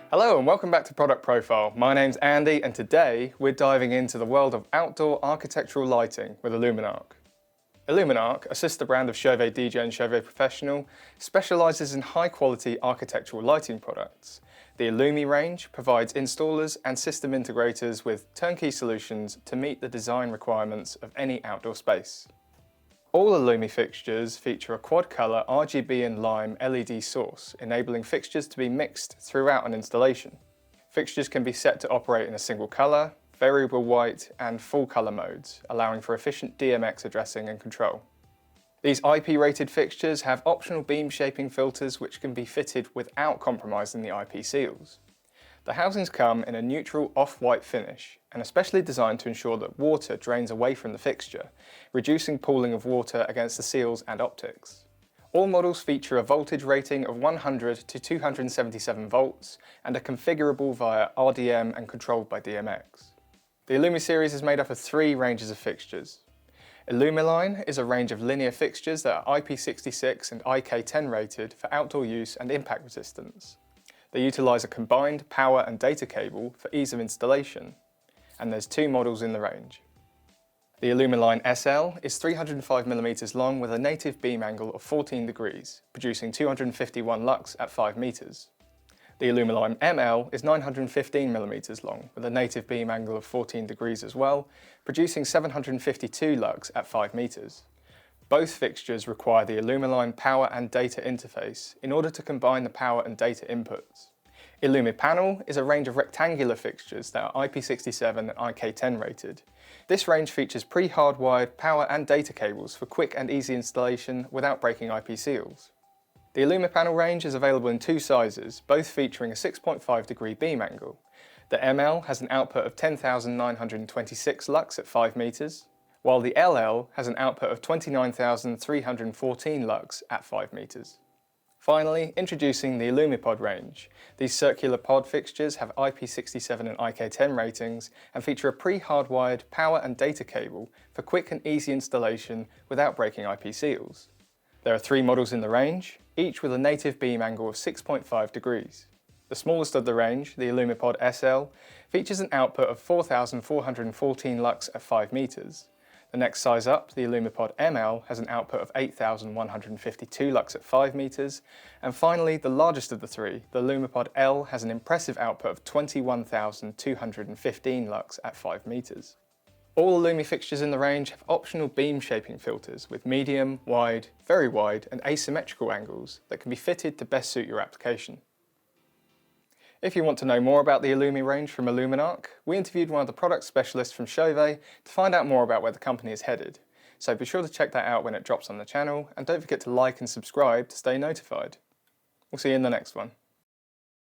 Hello and welcome back to Product Profile. My name's Andy and today we're diving into the world of outdoor architectural lighting with Iluminarc. Iluminarc, a sister brand of Chauvet DJ and Chauvet Professional, specialises in high-quality architectural lighting products. The Ilumi range provides installers and system integrators with turnkey solutions to meet the design requirements of any outdoor space. All Ilumi fixtures feature a quad-colour RGB and lime LED source, enabling fixtures to be mixed throughout an installation. Fixtures can be set to operate in a single colour, variable white and full colour modes, allowing for efficient DMX addressing and control. These IP-rated fixtures have optional beam shaping filters which can be fitted without compromising the IP seals. The housings come in a neutral off-white finish and are specially designed to ensure that water drains away from the fixture, reducing pooling of water against the seals and optics. All models feature a voltage rating of 100 to 277 volts and are configurable via RDM and controlled by DMX. The Ilumi series is made up of three ranges of fixtures. Ilumiline is a range of linear fixtures that are IP66 and IK10 rated for outdoor use and impact resistance. They utilise a combined power and data cable for ease of installation, and there's two models in the range. The Ilumiline SL is 305mm long with a native beam angle of 14 degrees, producing 251 lux at 5 meters. The Ilumiline ML is 915mm long with a native beam angle of 14 degrees as well, producing 752 lux at 5 meters. Both fixtures require the Ilumiline power and data interface in order to combine the power and data inputs. Ilumipanel is a range of rectangular fixtures that are IP67 and IK10 rated. This range features pre-hardwired power and data cables for quick and easy installation without breaking IP seals. The Ilumipanel range is available in two sizes, both featuring a 6.5 degree beam angle. The ML has an output of 10,926 lux at 5 meters, while the LL has an output of 29,314 lux at 5 meters. Finally, introducing the Ilumipod range. These circular pod fixtures have IP67 and IK10 ratings and feature a pre-hardwired power and data cable for quick and easy installation without breaking IP seals. There are three models in the range, each with a native beam angle of 6.5 degrees. The smallest of the range, the Ilumipod SL, features an output of 4,414 lux at 5 meters. The next size up, the Ilumipod ML, has an output of 8,152 lux at 5 meters. And finally, the largest of the three, the Ilumipod L, has an impressive output of 21,215 lux at 5 meters. All Ilumi fixtures in the range have optional beam shaping filters with medium, wide, very wide and asymmetrical angles that can be fitted to best suit your application. If you want to know more about the Ilumi range from Iluminarc, we interviewed one of the product specialists from Chauvet to find out more about where the company is headed. So be sure to check that out when it drops on the channel, and don't forget to like and subscribe to stay notified. We'll see you in the next one.